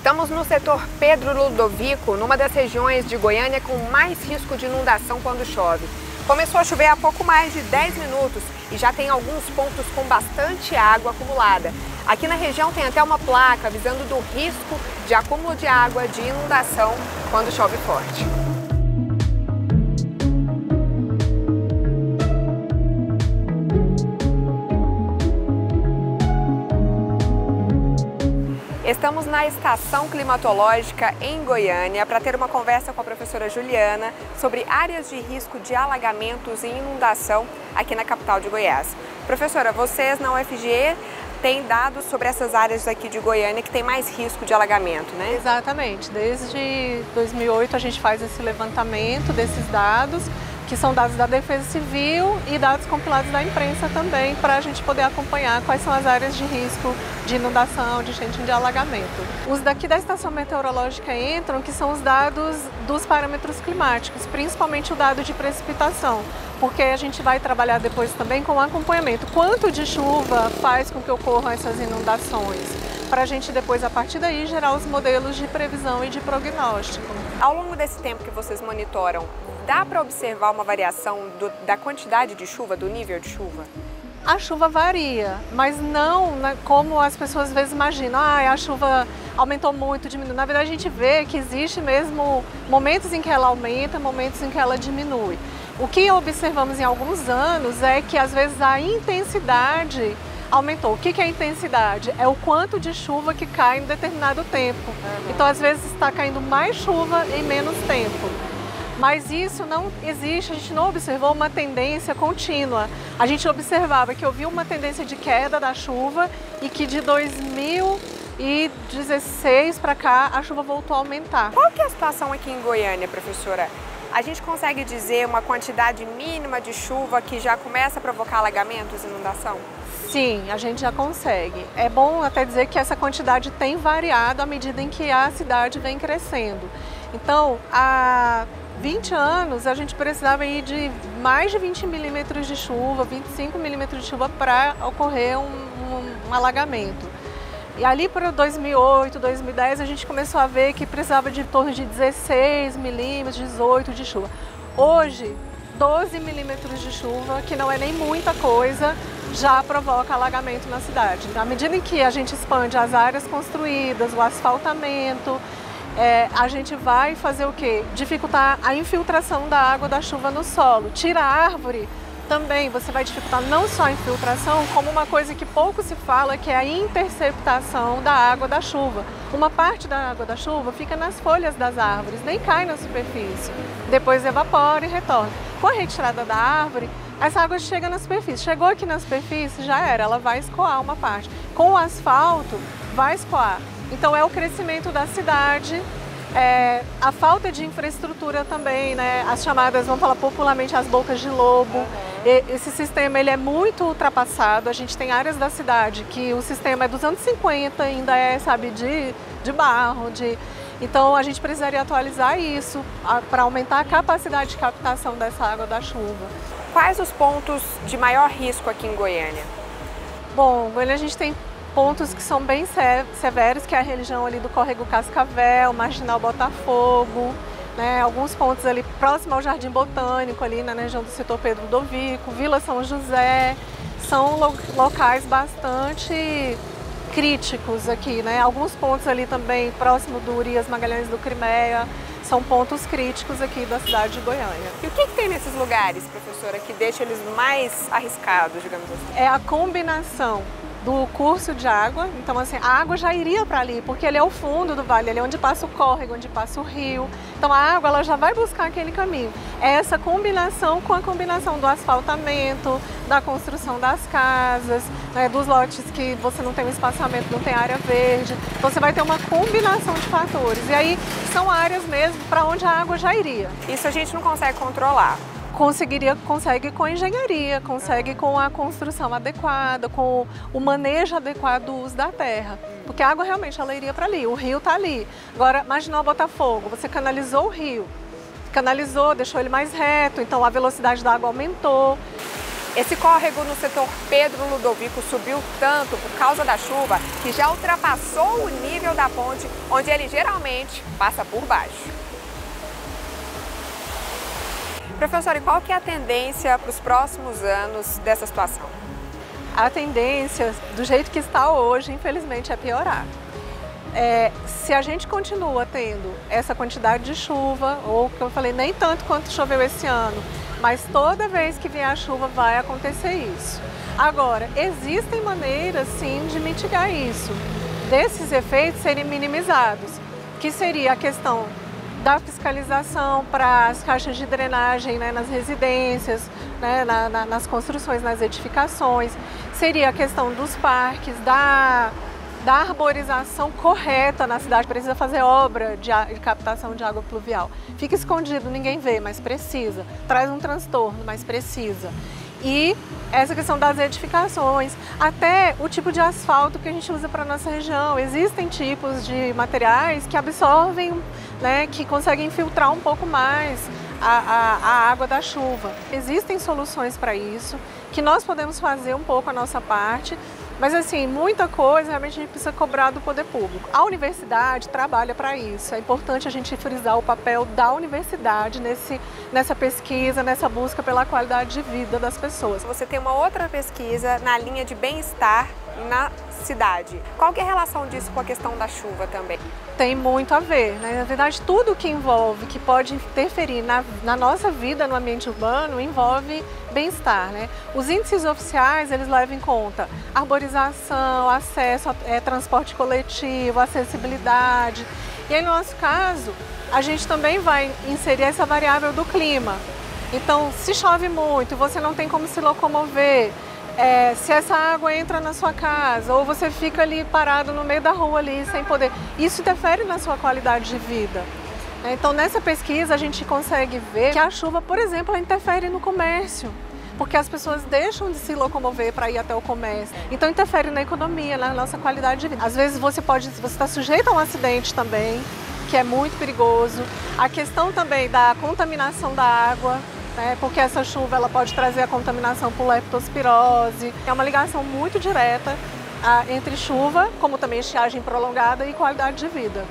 Estamos no setor Pedro Ludovico, numa das regiões de Goiânia com mais risco de inundação quando chove. Começou a chover há pouco mais de 10 minutos e já tem alguns pontos com bastante água acumulada. Aqui na região tem até uma placa avisando do risco de acúmulo de água de inundação quando chove forte. Estamos na estação climatológica em Goiânia para ter uma conversa com a professora Juliana sobre áreas de risco de alagamentos e inundação aqui na capital de Goiás. Professora, vocês na UFG têm dados sobre essas áreas aqui de Goiânia que tem mais risco de alagamento, né? Exatamente. Desde 2008 a gente faz esse levantamento desses dados, que são dados da Defesa Civil e dados compilados da imprensa também, para a gente poder acompanhar quais são as áreas de risco de inundação, de enchente, de alagamento. Os daqui da estação meteorológica entram, que são os dados dos parâmetros climáticos, principalmente o dado de precipitação, porque a gente vai trabalhar depois também com o acompanhamento. Quanto de chuva faz com que ocorram essas inundações? Para a gente depois, a partir daí, gerar os modelos de previsão e de prognóstico. Ao longo desse tempo que vocês monitoram, dá para observar uma variação da quantidade de chuva, do nível de chuva? A chuva varia, mas não como as pessoas às vezes imaginam, a chuva aumentou muito, diminuiu. Na verdade, a gente vê que existe mesmo momentos em que ela aumenta, momentos em que ela diminui. O que observamos em alguns anos é que às vezes a intensidade aumentou. O que é a intensidade? É o quanto de chuva que cai em determinado tempo. Então, às vezes, está caindo mais chuva em menos tempo. Mas isso não existe, a gente não observou uma tendência contínua. A gente observava que houve uma tendência de queda da chuva e que de 2016 para cá a chuva voltou a aumentar. Qual que é a situação aqui em Goiânia, professora? A gente consegue dizer uma quantidade mínima de chuva que já começa a provocar alagamentos, inundação? Sim, a gente já consegue. É bom até dizer que essa quantidade tem variado à medida em que a cidade vem crescendo. Então, há 20 anos a gente precisava ir de mais de 20 milímetros de chuva, 25 milímetros de chuva para ocorrer um alagamento. E ali para 2008, 2010 a gente começou a ver que precisava de em torno de 16 milímetros, 18 de chuva. Hoje, 12 milímetros de chuva, que não é nem muita coisa, já provoca alagamento na cidade. À medida em que a gente expande as áreas construídas, o asfaltamento, a gente vai fazer o quê? Dificultar a infiltração da água da chuva no solo. Tira a árvore, também você vai dificultar não só a infiltração, como uma coisa que pouco se fala, que é a interceptação da água da chuva. Uma parte da água da chuva fica nas folhas das árvores, nem cai na superfície. Depois evapora e retorna. Com a retirada da árvore, essa água chega na superfície. Chegou aqui na superfície, já era, ela vai escoar uma parte. Com o asfalto, vai escoar. Então é o crescimento da cidade, a falta de infraestrutura também, né? As chamadas, vamos falar popularmente, as bocas de lobo. Esse sistema ele é muito ultrapassado. A gente tem áreas da cidade que o sistema é dos anos 50, ainda sabe, de barro, Então a gente precisaria atualizar isso para aumentar a capacidade de captação dessa água da chuva. Quais os pontos de maior risco aqui em Goiânia? Bom, Goiânia a gente tem pontos que são bem severos, que é a região ali do Córrego Cascavel, Marginal Botafogo, né? Alguns pontos ali próximo ao Jardim Botânico, ali na região do setor Pedro Ludovico, Vila São José, são locais bastante críticos aqui, né? Alguns pontos ali também próximo do Urias Magalhães do Crimeia, são pontos críticos aqui da cidade de Goiânia. E o que tem nesses lugares, professora, que deixa eles mais arriscados, digamos assim? É a combinação do curso de água, então assim, a água já iria para ali, porque ele é o fundo do vale, ele é onde passa o córrego, onde passa o rio, então a água ela já vai buscar aquele caminho. É essa combinação com a combinação do asfaltamento, da construção das casas, né, dos lotes que você não tem um espaçamento, não tem área verde, então você vai ter uma combinação de fatores, e aí são áreas mesmo para onde a água já iria. Isso a gente não consegue controlar? Consegue com engenharia, consegue com a construção adequada, com o manejo adequado do uso da terra. Porque a água realmente ela iria para ali, o rio está ali. Agora, imagina o Botafogo, você canalizou o rio, canalizou, deixou ele mais reto, então a velocidade da água aumentou. Esse córrego no setor Pedro Ludovico subiu tanto por causa da chuva que já ultrapassou o nível da ponte, onde ele geralmente passa por baixo. Professor, e qual que é a tendência para os próximos anos dessa situação? A tendência, do jeito que está hoje, infelizmente, é piorar. Se a gente continua tendo essa quantidade de chuva, ou que eu falei, nem tanto quanto choveu esse ano, mas toda vez que vier a chuva vai acontecer isso. Agora, existem maneiras sim de mitigar isso, desses efeitos serem minimizados, que seria a questão da fiscalização para as caixas de drenagem, né, nas residências, né, nas construções, nas edificações, seria a questão dos parques, da arborização correta na cidade. Precisa fazer obra de captação de água pluvial. Fica escondido, ninguém vê, mas precisa. Traz um transtorno, mas precisa. E essa questão das edificações, até o tipo de asfalto que a gente usa para a nossa região. Existem tipos de materiais que absorvem, né, que conseguem filtrar um pouco mais a água da chuva. Existem soluções para isso, que nós podemos fazer um pouco a nossa parte, mas assim, muita coisa realmente a gente precisa cobrar do poder público. A universidade trabalha para isso. É importante a gente frisar o papel da universidade nessa pesquisa, nessa busca pela qualidade de vida das pessoas. Você tem uma outra pesquisa na linha de bem-estar na cidade. Qual que é a relação disso com a questão da chuva também? Tem muito a ver, né? Na verdade, tudo que envolve, que pode interferir na nossa vida no ambiente urbano, envolve bem-estar, né? Os índices oficiais, eles levam em conta arborização, acesso a transporte coletivo, acessibilidade. E aí, no nosso caso, a gente também vai inserir essa variável do clima. Então, se chove muito, você não tem como se locomover, se essa água entra na sua casa ou você fica ali parado no meio da rua ali sem poder, isso interfere na sua qualidade de vida. Então nessa pesquisa a gente consegue ver que a chuva, por exemplo, ela interfere no comércio, porque as pessoas deixam de se locomover para ir até o comércio. Então interfere na economia, na nossa qualidade de vida. Às vezes você está sujeito a um acidente também, que é muito perigoso. A questão também da contaminação da água, porque essa chuva ela pode trazer a contaminação por leptospirose. É uma ligação muito direta entre chuva, como também estiagem prolongada, e qualidade de vida.